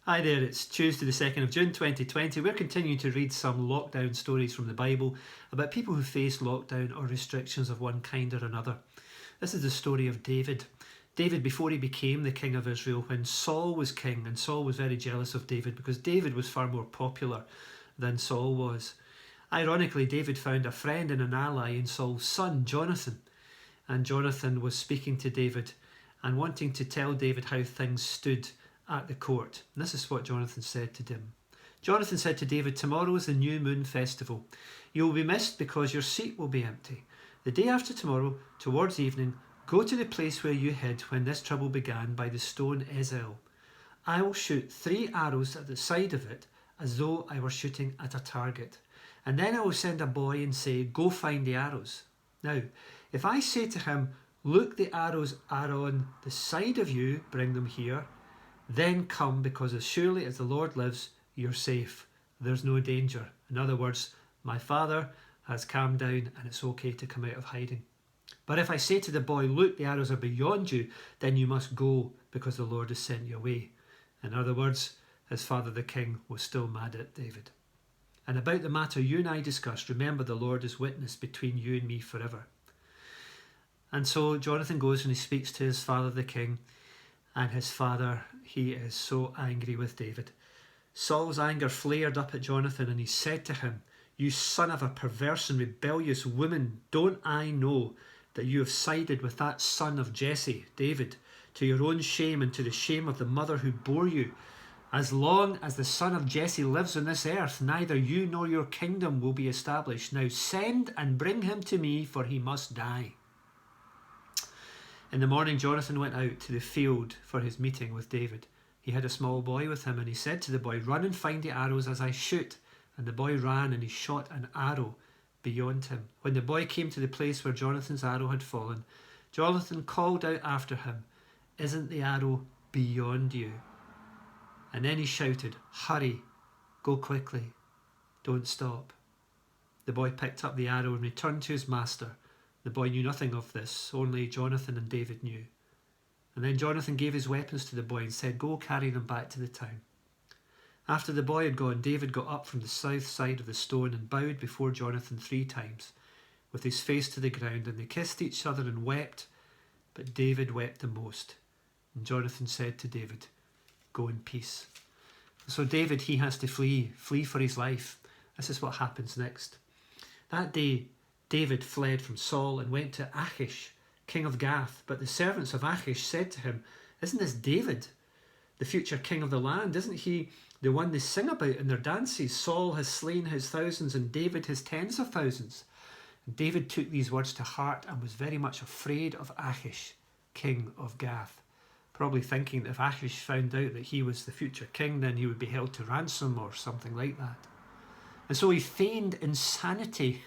Hi there, it's Tuesday the 2nd of June 2020. We're continuing to read some lockdown stories from the Bible about people who face lockdown or restrictions of one kind or another. This is the story of David. David, before he became the king of Israel, when Saul was king, and Saul was very jealous of David because David was far more popular than Saul was. Ironically, David found a friend and an ally in Saul's son, Jonathan. And Jonathan was speaking to David and wanting to tell David how things stood at the court. And this is what Jonathan said to him. Jonathan said to David, "Tomorrow is the new moon festival. You will be missed because your seat will be empty. The day after tomorrow, towards evening, go to the place where you hid when this trouble began by the stone Ezel. I will shoot 3 arrows at the side of it as though I were shooting at a target. And then I will send a boy and say, 'Go find the arrows.' Now, if I say to him, 'Look, the arrows are on the side of you, bring them here,' then come, because as surely as the Lord lives, you're safe. There's no danger." In other words, my father has calmed down and it's okay to come out of hiding. But if I say to the boy, "Look, the arrows are beyond you," then you must go because the Lord has sent you away. In other words, his father the king was still mad at David. And about the matter you and I discussed, remember the Lord is witness between you and me forever. And so Jonathan goes and he speaks to his father the king, and his father, he is so angry with David. Saul's anger flared up at Jonathan and he said to him, "You son of a perverse and rebellious woman, don't I know that you have sided with that son of Jesse, David, to your own shame and to the shame of the mother who bore you? As long as the son of Jesse lives on this earth, neither you nor your kingdom will be established. Now send and bring him to me, for he must die." In the morning, Jonathan went out to the field for his meeting with David. He had a small boy with him, and he said to the boy, "Run and find the arrows as I shoot." And the boy ran and he shot an arrow beyond him. When the boy came to the place where Jonathan's arrow had fallen, Jonathan called out after him, "Isn't the arrow beyond you?" And then he shouted, "Hurry, go quickly, don't stop." The boy picked up the arrow and returned to his master. The boy knew nothing of this, only Jonathan and David knew. And then Jonathan gave his weapons to the boy and said, "Go carry them back to the town." After the boy had gone, David got up from the south side of the stone and bowed before Jonathan 3 times, with his face to the ground, and they kissed each other and wept, but David wept the most. And Jonathan said to David, "Go in peace." So David, he has to flee for his life. This is what happens next. That day, David fled from Saul and went to Achish, king of Gath. But the servants of Achish said to him, "Isn't this David, the future king of the land? Isn't he the one they sing about in their dances? Saul has slain his thousands and David his tens of thousands." And David took these words to heart and was very much afraid of Achish, king of Gath, probably thinking that if Achish found out that he was the future king, then he would be held to ransom or something like that. And so he feigned insanity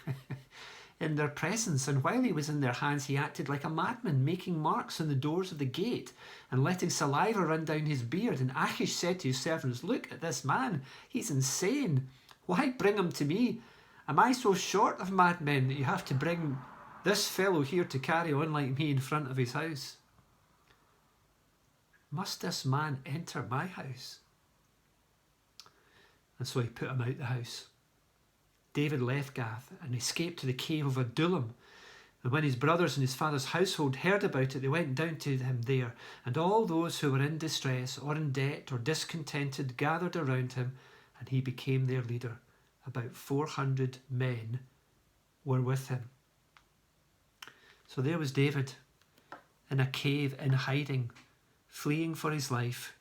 in their presence, and while he was in their hands, he acted like a madman, making marks on the doors of the gate and letting saliva run down his beard. And Achish said to his servants, "Look at this man, he's insane. Why bring him to me? Am I so short of madmen that you have to bring this fellow here to carry on like me in front of his house? Must this man enter my house?" And so he put him out the house. David left Gath and escaped to the cave of Adullam. And when his brothers and his father's household heard about it, they went down to him there. And all those who were in distress or in debt or discontented gathered around him, and he became their leader. About 400 men were with him. So there was David in a cave in hiding, fleeing for his life.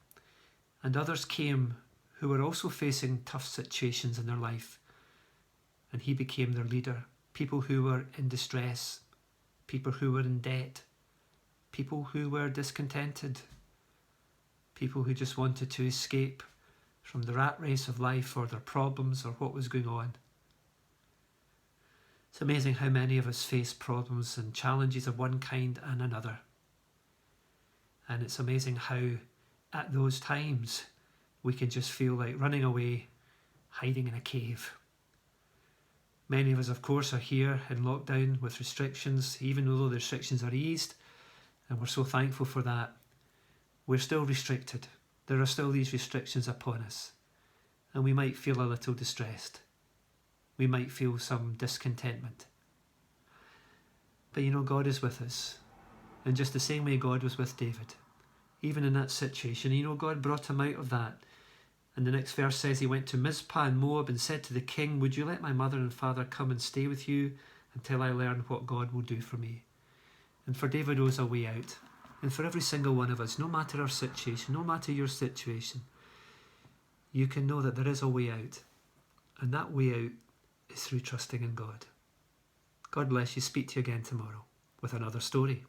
And others came who were also facing tough situations in their life. And he became their leader. People who were in distress, people who were in debt, people who were discontented, people who just wanted to escape from the rat race of life or their problems or what was going on. It's amazing how many of us face problems and challenges of one kind and another. And it's amazing how at those times we can just feel like running away, hiding in a cave. Many of us, of course, are here in lockdown with restrictions, even though the restrictions are eased, and we're so thankful for that. We're still restricted. there are still these restrictions upon us, and we might feel a little distressed. We might feel some discontentment. But God is with us. And just the same way God was with David, even in that situation, God brought him out of that. And the next verse says he went to Mizpah in Moab and said to the king, "Would you let my mother and father come and stay with you until I learn what God will do for me?" And for David, there was a way out. And for every single one of us, no matter our situation, no matter your situation, you can know that there is a way out. And that way out is through trusting in God. God bless you. Speak to you again tomorrow with another story.